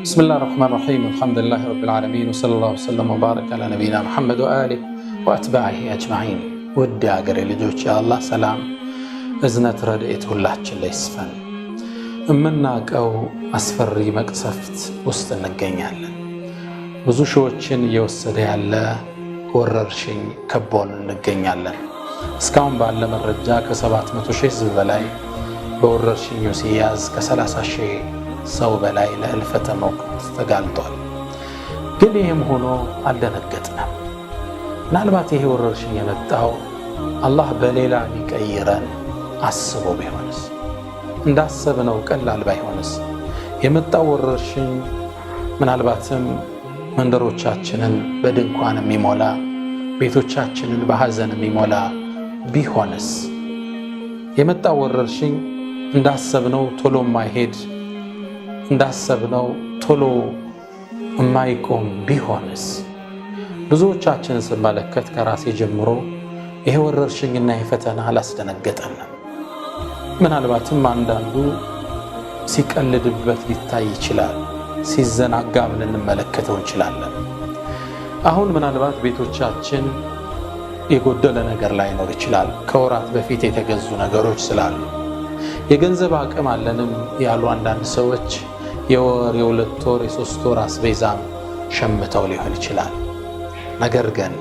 بسم الله الرحمن الرحيم الحمد لله رب العالمين وصلى الله وسلم وبارك على نبينا محمد وآله وأتباعه أجمعين ودي أقري لجوش يا الله سلام إذنة ردئته الله جل يسفن منك أو أسفري مقصفت وسط النقين ብዙ ሾችን እየወሰደ ያለ ወረርሽኝ ከቦን እንገኛለን። እስካሁን ባለ መረጃ ከ700,000 ህዝብ በላይ በወረርሽኙ ሲያዝ ከ30,000 ሰው በላይ ለህልፈተ ሞት ተጋልጧል። ግን ይህም ሆኖ አልደነገጥንም። ምናልባት ይሄ ወረርሽኝ የመጣው አላህ በሌላ ሊቀይረን አስቦ ቢሆንስ? እንዳሰብነው ቀላል ባይሆንስ? የመጣው ወረርሽኝ ምናልባትም መንደሮቻችንን በድንኳን የሚሞላ ቤቶቻችንን በሐዘን የሚሞላ ቢሆንስ? የመጣው ወረርሽኝ እንዳሰብነው ቶሎ የማይሄድ እንዳሰብነው ቶሎ የማይቆም ቢሆንስ? ብዙዎቻችንን ስመለከት ከራሴ ጀምሮ ይሄ ወረርሽኝና ይሄ ፈተና አላስደነገጠንም። ምናልባትም አንዳንዱ ሲቀልድበት ሊታይ ይችላል፣ ሲዘናጋም ልንመለከተው እንችላለን። አሁን ምናልባት ቤቶቻችን የጎደለ ነገር ላይኖር ይችላል፣ ከወራት በፊት የተገዙ ነገሮች ስላሉ። የገንዘብ አቅም አለንም ያሉ አንዳንድ ሰዎች የወር የሁለት ወር የሶስት ወር አስቤዛም ሸምተው ሊሆን ይችላል። ነገር ግን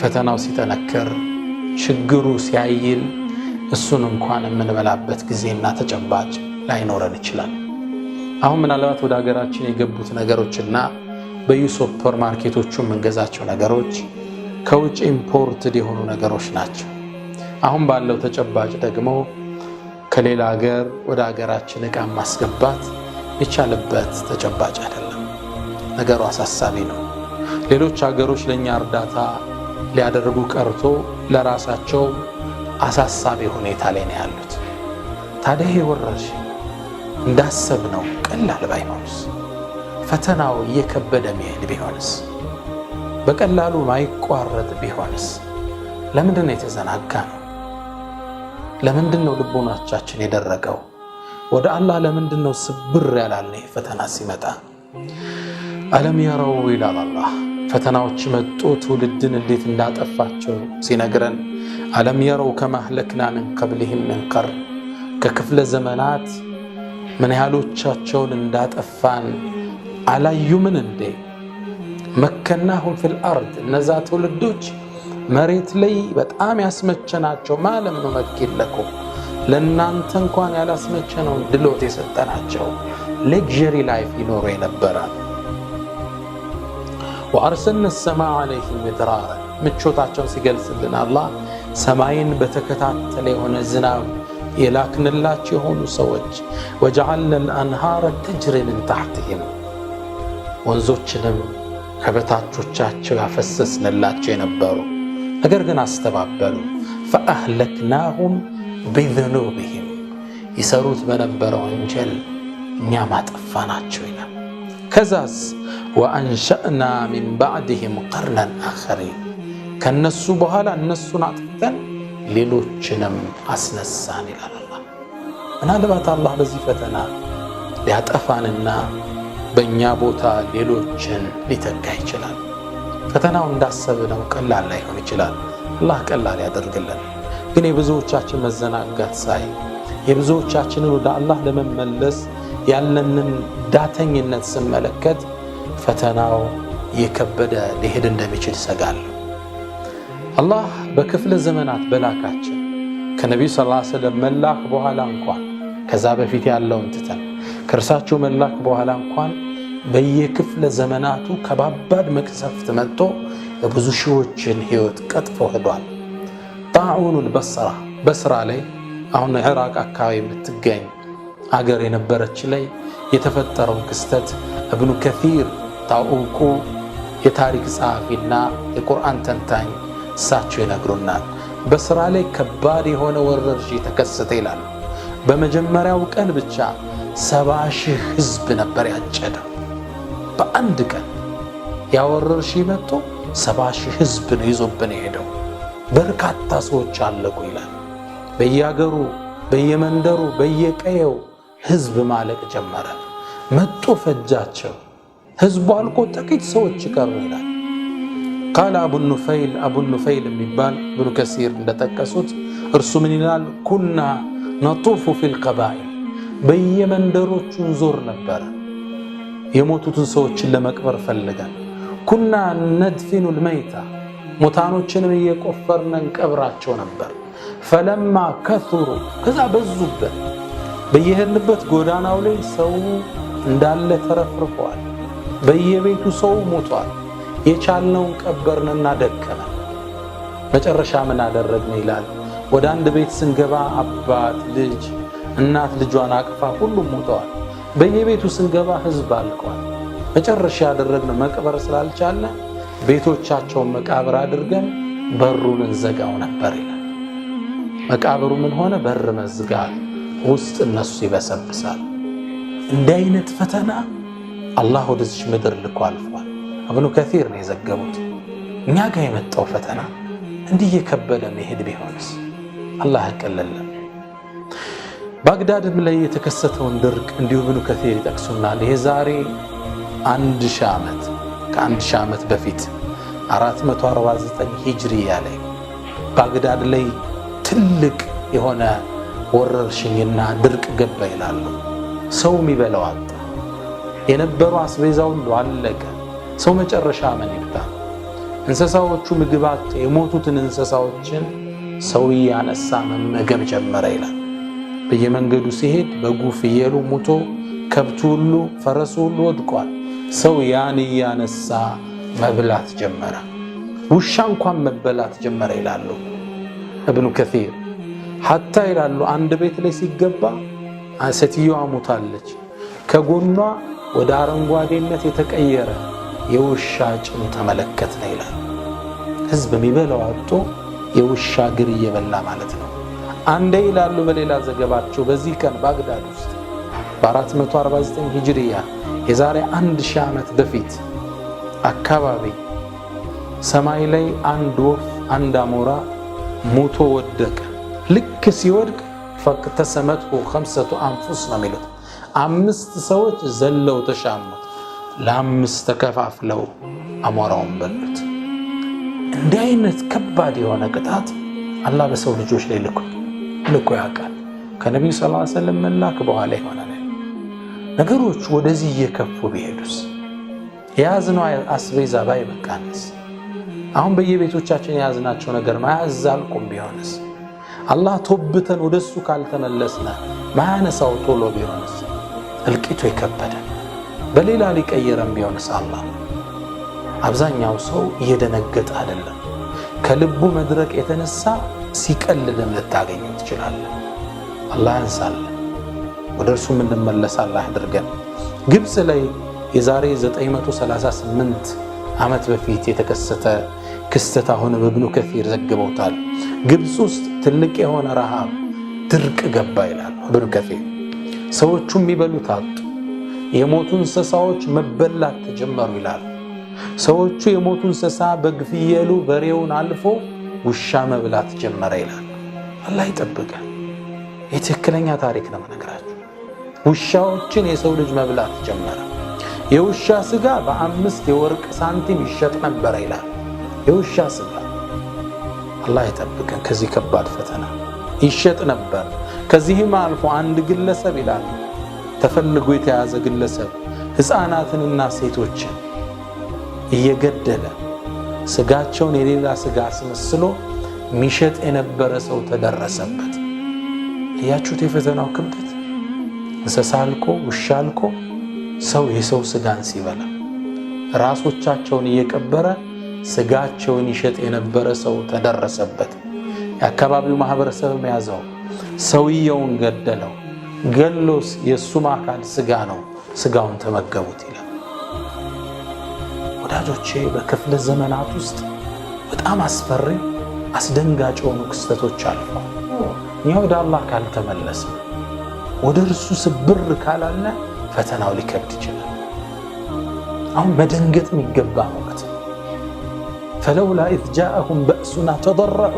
ፈተናው ሲጠነክር ችግሩ ሲያይል እሱን እንኳን የምንበላበት ጊዜና ተጨባጭ ላይኖረን ይችላል። አሁን ምናልባት ወደ ሀገራችን የገቡት ነገሮችና በዩሱፐር ማርኬቶቹ የምንገዛቸው ነገሮች ከውጭ ኢምፖርትድ የሆኑ ነገሮች ናቸው። አሁን ባለው ተጨባጭ ደግሞ ከሌላ ሀገር ወደ ሀገራችን ዕቃ ማስገባት የቻለበት ተጨባጭ አይደለም። ነገሩ አሳሳቢ ነው። ሌሎች ሀገሮች ለኛ እርዳታ ሊያደርጉ ቀርቶ ለራሳቸው አሳሳቢ ሁኔታ ላይ ነው ያሉት። ታዲያ ይሄ ወረርሽኝ እንዳሰብነው ቀላል ባይሆንስ? ፈተናው እየከበደ መሄድ ቢሆንስ? በቀላሉ ማይቋረጥ ቢሆንስ? ለምንድን ነው የተዘናጋነው? ለምንድን ነው ልቦናችን የደረቀው? ወደ አላህ ለምንድን ነው ስብር ያላልነው? ፈተና ሲመጣ አለም የረው ይላል አላህ። ፈተናዎች መጡ ትውልድን እንዴት እንዳጠፋቸው ሲነግረን አለም የረው ከማ አህለክና ምን ቀብልህም ምን ቀርን፣ ከክፍለ ዘመናት ምን ያህሎቻቸውን እንዳጠፋን አላዩምን እንዴ? መከናሁም ፊል አርድ፣ እነዛ ትውልዶች መሬት ላይ በጣም ያስመቸናቸው ማለም ነው። መኪለኩ ለእናንተ እንኳን ያላስመቸነውን ድሎት የሰጠናቸው ሌክዠሪ ላይፍ ይኖሩ የነበረ። ወአርሰልና ሰማዕ ዓለይሂም ሚድራራ፣ ምቾታቸውን ሲገልጽልን አላህ ሰማይን በተከታተለ የሆነ ዝናብ የላክንላቸው የሆኑ ሰዎች ወጀዐልና አልአንሃረ ተጅሪ ምን ተሕቲሂም፣ ወንዞችንም ከበታቾቻቸው ያፈሰስንላቸው የነበሩ ነገር ግን አስተባበሉ። ፈአህለክናሁም ቢዙኑቢሂም፣ ይሰሩት በነበረው ወንጀል እኛም አጠፋናቸው ይላል። ከዛስ ወአንሸእና ሚን ባዕድህም ቀርነን አኸሪን፣ ከነሱ በኋላ እነሱን አጥፍተን ሌሎችንም አስነሳን ይላል አላህ። ምናልባት አላህ በዚህ ፈተና ሊያጠፋንና በእኛ ቦታ ሌሎችን ሊተካ ይችላል። ፈተናው እንዳሰብነው ቀላል ላይሆን ይችላል። አላህ ቀላል ያደርግልን። ግን የብዙዎቻችን መዘናጋት ሳይ የብዙዎቻችንን ወደ አላህ ለመመለስ ያለንን ዳተኝነት ስመለከት ፈተናው የከበደ ሊሄድ እንደሚችል ሰጋለሁ። አላህ በክፍለ ዘመናት በላካቸው ከነቢዩ ሰለላሁ ዐለይሂ ወሰለም መላክ በኋላ እንኳን ከዛ በፊት ያለውን ትተን ከእርሳቸው መላክ በኋላ እንኳን በየክፍለ ዘመናቱ ከባባድ መቅሰፍት መጥቶ የብዙ ሺዎችን ህይወት ቀጥፎ ሄዷል። ጣዑኑል በስራ ላይ አሁን ኢራቅ አካባቢ የምትገኝ አገር የነበረች ላይ የተፈጠረው ክስተት ኢብኑ ከሲር ታውቁ የታሪክ ጸሐፊና የቁርአን ተንታኝ እሳቸው ይነግሩናል። በስራ ላይ ከባድ የሆነ ወረርሽኝ ተከሰተ ይላሉ። በመጀመሪያው ቀን ብቻ 70,000 ህዝብ ነበር ያጨደው። በአንድ ቀን ያ ወረርሽኝ መጥቶ 70,000 ህዝብ ነው ይዞብን የሄደው። በርካታ ሰዎች አለቁ ይላል። በየአገሩ በየመንደሩ በየቀየው ህዝብ ማለቅ ጀመረ። መጦ ፈጃቸው። ህዝቡ አልቆ ጥቂት ሰዎች ቀሩ ይላል። ቃል አቡ ኑፈይል የሚባል ኢብኑ ከሲር እንደጠቀሱት እርሱ ምን ይላል? ኩና ነጡፉ ፊል ቀባኢል በየመንደሮቹ እንዞር ነበረ የሞቱትን ሰዎችን ለመቅበር ፈልገን። ኩና ነድፊኑ ልመይታ ሙታኖችንም እየቆፈርን እንቀብራቸው ነበር። ፈለማ ከቱሩ ከዛ በዙበት በየሄድንበት ጎዳናው ላይ ሰው እንዳለ ተረፍርፈዋል። በየቤቱ ሰው ሞቷል። የቻልነውን ቀበርንና ደከመ። መጨረሻ ምን አደረግን ይላል? ወደ አንድ ቤት ስንገባ አባት፣ ልጅ፣ እናት ልጇን አቅፋ ሁሉም ሞተዋል። በየቤቱ ስንገባ ህዝብ አልቀዋል። መጨረሻ ያደረግነው መቅበር ስላልቻለ ቤቶቻቸውን መቃብር አድርገን በሩን እንዘጋው ነበር ይላል። መቃብሩ ምን ሆነ? በር መዝጋት፣ ውስጥ እነሱ ይበሰብሳል። እንዲህ አይነት ፈተና አላህ ወደዚህ ምድር ልኮ አልፏል። ኢብኑ ከሲር ነው የዘገቡት። እኛ ጋር የመጣው ፈተና እንዲህ የከበደ መሄድ ቢሆንስ? አላህ ያቀለለን። ባግዳድም ላይ የተከሰተውን ድርቅ እንዲሁ ኢብኑ ከሲር ይጠቅሱናል። ይሄ ዛሬ 1000 ዓመት ከ1000 ዓመት በፊት 449 ሂጅሪያ ላይ ባግዳድ ላይ ትልቅ የሆነ ወረርሽኝና ድርቅ ገባ ይላሉ። ሰው የሚበላው አጣ። የነበረው አስቤዛ ሁሉ አለቀ። ሰው መጨረሻ ምን ይብታ? እንስሳዎቹ ምግብ አጡ። የሞቱትን እንስሳዎችን ሰው ያነሳ መመገብ ጀመረ ይላል። በየመንገዱ ሲሄድ በጉ ፍየሉ ሙቶ ከብቱ ሁሉ ፈረሱ ሁሉ ወድቋል። ሰው ያን ያነሳ መብላት ጀመረ። ውሻ እንኳን መበላት ጀመረ ይላሉ ኢብኑ ከሲር። ሐታ ይላሉ አንድ ቤት ላይ ሲገባ ሴትዮዋ ሞታለች። ከጎኗ ወደ አረንጓዴነት የተቀየረ የውሻ ጭን ተመለከትን ይላል። ህዝብ የሚበላው አጥቶ የውሻ እግር እየበላ ማለት ነው። አንዴ ይላሉ በሌላ ዘገባቸው በዚህ ቀን ባግዳድ ውስጥ በ449 ሂጅሪያ የዛሬ 1000 ዓመት በፊት አካባቢ ሰማይ ላይ አንድ ወፍ አንድ አሞራ ሞቶ ወደቀ። ልክ ሲወድቅ ፈቅተሰመትሁ 5 አንፉስ ነው የሚሉት። 5 ሰዎች ዘለው ተሻሙት፣ ለ5 ተከፋፍለው አሞራውን በሉት። እንዲህ አይነት ከባድ የሆነ ቅጣት አላህ በሰው ልጆች ላይ ልኮ ያውቃል። ከነቢዩ ሰለላሁ ዐለይሂ ወሰለም መላክ በኋላ ይሆናል። ነገሮች ወደዚህ እየከፉ ቢሄዱስ? የያዝነው አስቤዛ ባይበቃንስ? አሁን በየቤቶቻችን የያዝናቸው ነገር መያዝ አልቆም ቢሆንስ? አላህ ቶብተን ወደሱ ካልተመለስነ ማያነሳው ቶሎ ቢሆንስ? እልቂቱ የከበደ በሌላ ሊቀየረን ቢሆንስ? አላህ አብዛኛው ሰው እየደነገጠ አይደለም። ከልቡ መድረቅ የተነሳ ሲቀልልም ልታገኘው ትችላለህ። አላህ ያንሳልን። ወደ እርሱ የምንመለስ አላህ አድርገን። ግብፅ ላይ የዛሬ 938 ዓመት በፊት የተከሰተ ክስተት አሁን ኢብኑ ከሲር ዘግበውታል። ግብፅ ውስጥ ትልቅ የሆነ ረሃብ ድርቅ ገባ ይላል ኢብኑ ከሲር። ሰዎቹ የሚበሉት አጡ። የሞቱ እንስሳዎች መበላት ተጀመሩ ይላል። ሰዎቹ የሞቱ እንስሳ በግ፣ ፍየሉ፣ በሬውን አልፎ ውሻ መብላት ጀመረ ይላል። አላህ ይጠብቀን። የትክክለኛ ታሪክ ነው የምነግራችሁ። ውሻዎችን የሰው ልጅ መብላት ጀመረ። የውሻ ስጋ በ5 የወርቅ ሳንቲም ይሸጥ ነበር ይላል። የውሻ ስጋ አላህ ይጠብቀን ከዚህ ከባድ ፈተና። ይሸጥ ነበር። ከዚህም አልፎ አንድ ግለሰብ ይላል ተፈልጎ የተያዘ ግለሰብ ሕፃናትንና ሴቶችን እየገደለ ስጋቸውን የሌላ ስጋ አስመስሎ ሚሸጥ የነበረ ሰው ተደረሰበት። እያችሁት የፈተናው ክብደት። እንስሳ አልቆ ውሻ አልቆ ሰው የሰው ስጋን ሲበላ ራሶቻቸውን እየቀበረ ስጋቸውን ይሸጥ የነበረ ሰው ተደረሰበት። የአካባቢው ማህበረሰብ ያዘው፣ ሰውየውን ገደለው። ገሎስ የሱም አካል ስጋ ነው፣ ስጋውን ተመገቡት ይላል። ወዳጆቼ በክፍለ ዘመናት ውስጥ በጣም አስፈሪ አስደንጋጭ የሆኑ ክስተቶች አልፈው እኛ ወደ አላህ ካልተመለስን ወደ እርሱ ስብር ካላለ ፈተናው ሊከብድ ይችላል። አሁን መደንገጥ የሚገባ ወቅት ፈለውላ ኢዝ ጃአሁም በእሱና ተضرዑ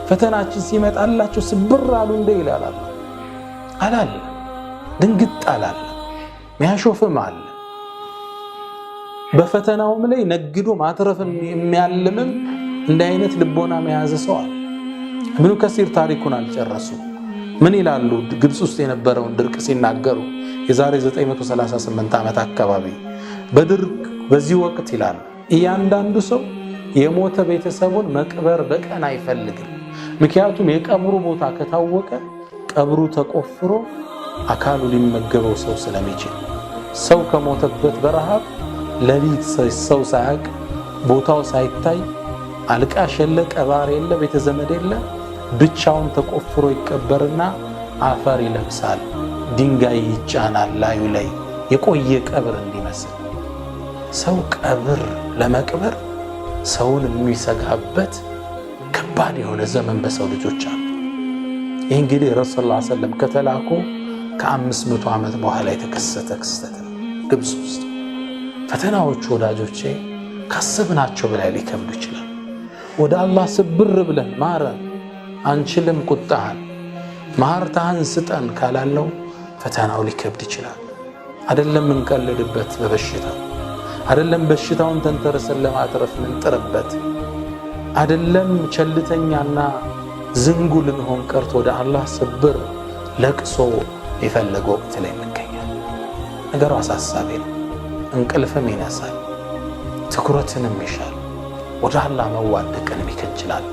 ፈተናችን ሲመጣላቸው ስብር አሉ እንደ ይላል አላለ። ድንግጥ አላለ። ሚያሾፍም አለ። በፈተናውም ላይ ነግዶ ማትረፍን የሚያልምም እንደ አይነት ልቦና መያዝ ሰው አለ። ኢብኑ ከሲር ታሪኩን አልጨረሱ ምን ይላሉ? ግብጽ ውስጥ የነበረውን ድርቅ ሲናገሩ የዛሬ 938 ዓመት አካባቢ በድርቅ በዚህ ወቅት ይላሉ እያንዳንዱ ሰው የሞተ ቤተሰቡን መቅበር በቀን አይፈልግም። ምክንያቱም የቀብሩ ቦታ ከታወቀ ቀብሩ ተቆፍሮ አካሉ ሊመገበው ሰው ስለሚችል ሰው ከሞተበት በረሃብ ለሊት ሰው ሳያቅ ቦታው ሳይታይ አልቃሽ የለ ቀባር የለ ቤተ ዘመድ የለ ብቻውን ተቆፍሮ ይቀበርና አፈር ይለብሳል፣ ድንጋይ ይጫናል ላዩ ላይ የቆየ ቀብር እንዲመስል። ሰው ቀብር ለመቅበር ሰውን የሚሰጋበት ከባድ የሆነ ዘመን በሰው ልጆች አሉ። ይህ እንግዲህ ረሱል ሰለላሁ ዐለይሂ ወሰለም ከተላኩ ከ500 ዓመት በኋላ የተከሰተ ክስተት ነው። ግብጽ ውስጥ ፈተናዎቹ ወዳጆቼ ካሰብናቸው በላይ ሊከብዱ ይችላል። ወደ አላህ ስብር ብለን ማረን አንችልም ቁጣህን ማርታህን ስጠን ካላለው ፈተናው ሊከብድ ይችላል። አይደለም እንቀልድበት በበሽታ አይደለም በሽታውን ተንተርሰን ለማትረፍ ምንጥርበት አይደለም ቸልተኛና ዝንጉ ልንሆን ቀርቶ ወደ አላህ ስብር ለቅሶ የፈለገ ወቅት ላይ እንገኛለን። ነገሩ አሳሳቢ ነው። እንቅልፍም ይነሳል፣ ትኩረትንም ይሻል፣ ወደ አላህ መዋደቅንም ይከጅላል።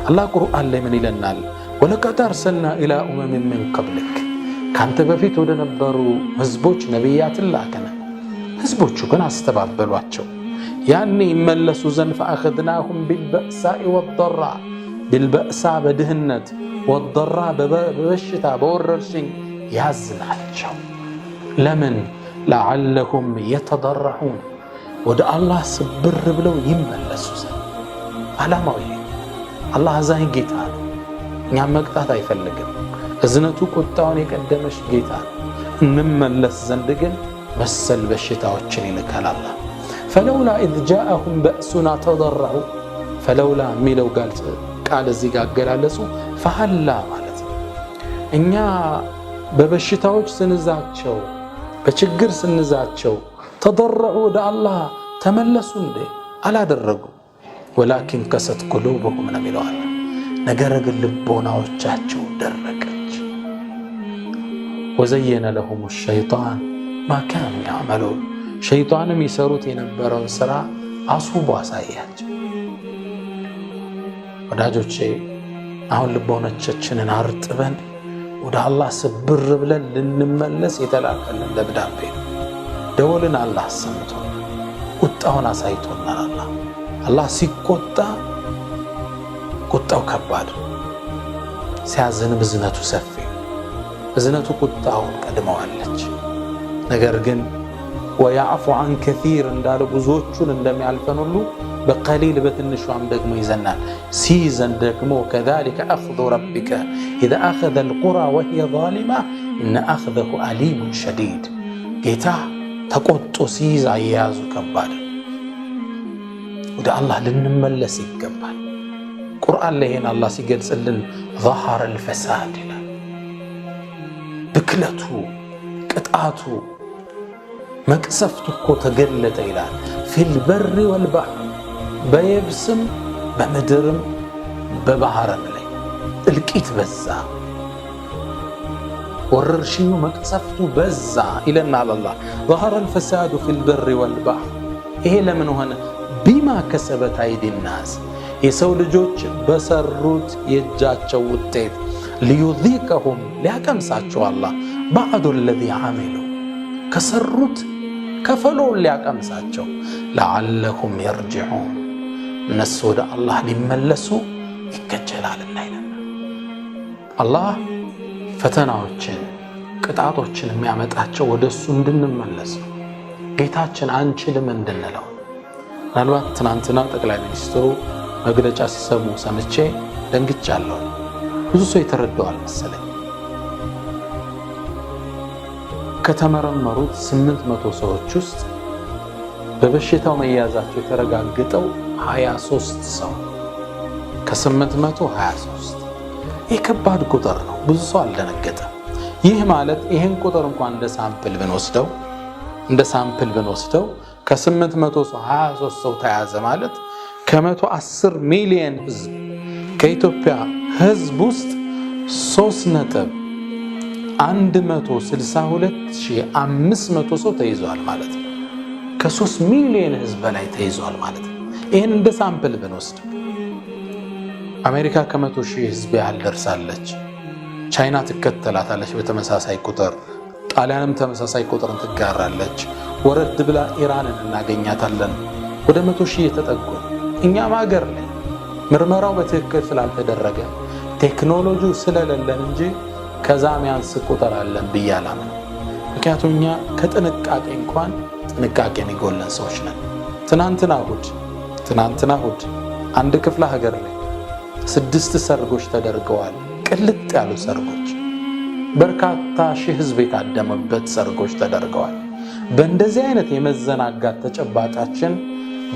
አላህ ቁርአን ላይ ምን ይለናል? ወለቀድ አርሰልና ኢላ ኡመሚን ሚን ቀብሊክ ካንተ በፊት ወደ ነበሩ ህዝቦች ነቢያትን ላከነ። ህዝቦቹ ግን አስተባበሏቸው። ያኔ ይመለሱ ዘንድ ፈአኸዝናሁም ቢልበእሳኢ ወደራ ቢልበእሳ በድህነት ወደራ በበሽታ በወረርሽኝ ያዝናቸው። ለምን? ለዓለሁም የተደረዑን ወደ አላህ ስብር ብለው ይመለሱ ዘንድ። ዓላማው ይሄ አላህ አዛኝ ጌታ ነው። እኛም መቅጣት አይፈልግም። እዝነቱ ቁጣውን የቀደመሽ ጌታ ነው። እንመለስ ዘንድ ግን መሰል በሽታዎችን ይልካል አላህ። ፈለውላ ኢዝ ጃአሁም በእሱና ተደረዑ ፈለውላ የሚለው ቃል እዚህ ጋር አገላለጹ ፈሀላ ማለት ነው። እኛ በበሽታዎች ስንዛቸው በችግር ስንዛቸው ተደረዑ ወደ አላህ ተመለሱ እንዴ? አላደረጉ። ወላኪን ከሰት ቁሉብሁም ነው የሚለዋል። ነገር ግን ልቦናዎቻቸው ደረቀች። ወዘየነ ለሁም ሸይጣን ማ ካኑ ያዕመሉን ሸይጣንም ይሰሩት የነበረውን ስራ አስውቦ አሳያቸው። ወዳጆቼ አሁን ልቦናችንን አርጥበን ወደ አላህ ስብር ብለን ልንመለስ የተላከልን ደብዳቤ ነው። ደወልን አላህ አሰምቶናል፣ ቁጣውን አሳይቶናል። አላህ ሲቆጣ ቁጣው ከባድ፣ ሲያዝን እዝነቱ ሰፊ፣ እዝነቱ ቁጣውን ቀድመዋለች። ነገር ግን ወያዕፉ አን ከሲር እንዳለ ብዙዎቹን እንደሚያልፈን ሁሉ በቀሊል በትንሿም ደግሞ ይዘናል። ሲይዘን ደግሞ ከዛሊከ አኽዙ ረቢከ ኢዘ አኸዘ አልቁራ ወሂየ ዛሊማ ኢነ አኽዘሁ አሊሙን ሸዲድ። ጌታ ተቆጦ ሲይዝ አያያዙ ከባድ። ወደ አላህ ልንመለስ ይገባል። ቁርአን ላይ ይሄን አላህ ሲገልጽልን ظهر الفساد ይላል። ብክለቱ፣ ቅጣቱ፣ መቅሰፍቱ እኮ ተገለጠ ይላል። ፊል በሪ ወልባህር በየብስም በምድርም በባህርም ላይ እልቂት በዛ፣ ወረርሽኙ መቅሰፍቱ በዛ ይለናል አላህ። ظهر الفساد في البر والبحر ይሄ ለምን ሆነ? ቢማ ከሰበት አይዲ ናስ የሰው ልጆች በሰሩት የእጃቸው ውጤት ሊዩዚቀሁም ሊያቀምሳቸው አላህ ባዕዱ ለዚ ዓሚሉ ከሰሩት ከፈሎውን ሊያቀምሳቸው ለዓለሁም የርጅዑን እነሱ ወደ አላህ ሊመለሱ ይከጀላልና ይለናል አላህ። ፈተናዎችን ቅጣቶችን የሚያመጣቸው ወደ እሱ እንድንመለስ ጌታችን አንችልም እንድንለው። ምናልባት ትናንትና ጠቅላይ ሚኒስትሩ መግለጫ ሲሰሙ ሰምቼ ደንግጫለሁ። ብዙ ሰው የተረዳዋል መሰለኝ። ከተመረመሩት 800 ሰዎች ውስጥ በበሽታው መያዛቸው የተረጋገጠው 23 ሰው ከ823። ይህ ከባድ ቁጥር ነው። ብዙ ሰው አልደነገጠም። ይህ ማለት ይህን ቁጥር እንኳን እንደ ሳምፕል ብንወስደው ከ800 ሰው 23 ሰው ተያዘ ማለት ከ110 ሚሊዮን ህዝብ ከኢትዮጵያ ህዝብ ውስጥ 3.162,500 ሰው ተይዟል ማለት ነው። ከ3 ሚሊዮን ህዝብ በላይ ተይዟል ማለት ነው። ይህን እንደ ሳምፕል ብንወስድ አሜሪካ ከ100,000 ህዝብ ያህል ደርሳለች። ቻይና ትከተላታለች በተመሳሳይ ቁጥር፣ ጣሊያንም ተመሳሳይ ቁጥርን ትጋራለች። ወረድ ብላ ኢራንን እናገኛታለን ወደ 100,000 የተጠጉ። እኛም ሀገር ላይ ምርመራው በትክክል ስላልተደረገ ቴክኖሎጂው ስለሌለን እንጂ ከዛም ያንስ ቁጥር አለን ብዬ አላምንም። ምክንያቱም እኛ ከጥንቃቄ እንኳን ጥንቃቄ የሚጎለን ሰዎች ነን። ትናንትና እሑድ አንድ ክፍለ ሀገር ላይ 6 ሰርጎች ተደርገዋል። ቅልጥ ያሉ ሰርጎች፣ በርካታ ሺህ ህዝብ የታደመበት ሰርጎች ተደርገዋል። በእንደዚህ አይነት የመዘናጋት ተጨባጫችን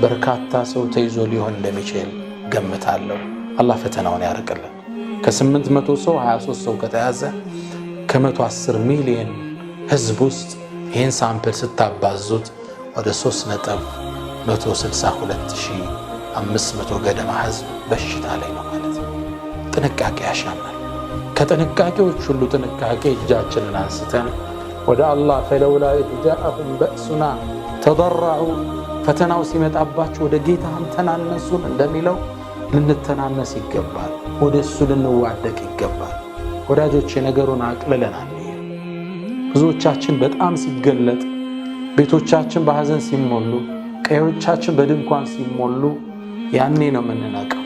በርካታ ሰው ተይዞ ሊሆን እንደሚችል ገምታለሁ። አላህ ፈተናውን ያርቅልን። ከ800 ሰው 23 ሰው ከተያዘ ከ110 ሚሊዮን ህዝብ ውስጥ ይህን ሳምፕል ስታባዙት ወደ 3.162,500 ገደማ ህዝብ በሽታ ላይ ነው ማለት ነው። ጥንቃቄ ያሻናል። ከጥንቃቄዎች ሁሉ ጥንቃቄ እጃችንን አንስተን ወደ አላህ ፈለውላ ኢዝ ጃአሁም በእሱና ተضرዑ ፈተናው ሲመጣባቸው ወደ ጌታህም ተናነሱን እንደሚለው ልንተናነስ ይገባል። ወደ እሱ ልንዋደቅ ይገባል። ወዳጆቼ ነገሩን አቅልለናል። ብዙዎቻችን በጣም ሲገለጥ፣ ቤቶቻችን በሐዘን ሲሞሉ፣ ቀዮቻችን በድንኳን ሲሞሉ ያኔ ነው የምንነቃው።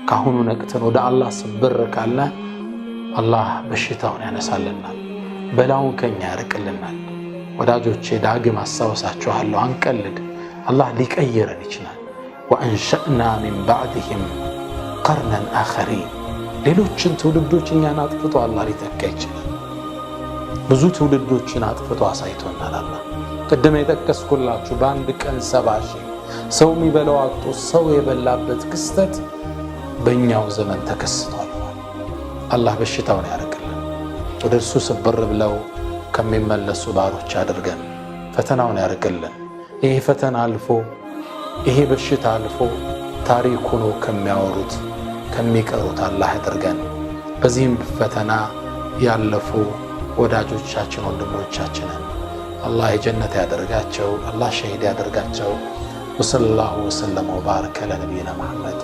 ካሁኑ ነቅተን ወደ አላህ ስብር ካለ አላህ በሽታውን ያነሳልናል፣ በላውን ከኛ ያርቅልናል። ወዳጆቼ ዳግም አስታውሳችኋለሁ፣ አንቀልድ። አላህ ሊቀይረን ይችላል። ወአንሸእና ሚን ባዕድህም ቀርነን አኸሪን፣ ሌሎችን ትውልዶች እኛን አጥፍቶ አላህ ሊተካ ይችላል። ብዙ ትውልዶችን አጥፍቶ አሳይቶናል አላህ። ቅድም የጠቀስኩላችሁ በአንድ ቀን 70,000 ሰው የሚበላው አጥቶ ሰው የበላበት ክስተት በእኛው ዘመን ተከስቷል። አላህ በሽታውን ያርቅልን። ወደ እርሱ ስብር ብለው ከሚመለሱ ባሮች አድርገን፣ ፈተናውን ያርቅልን። ይሄ ፈተና አልፎ ይሄ በሽታ አልፎ ታሪክ ሆኖ ከሚያወሩት ከሚቀሩት አላህ ያድርገን። በዚህም ፈተና ያለፉ ወዳጆቻችን ወንድሞቻችንን አላህ የጀነት ያደርጋቸው፣ አላህ ሸሂድ ያደርጋቸው። ወሰለላሁ ወሰለም ወባረከ ለነቢይና መሐመድ።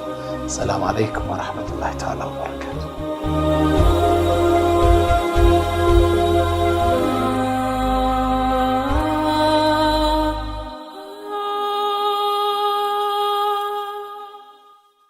ሰላም አለይኩም ወረሕመቱላሂ ተዓላ ወበረካቱ።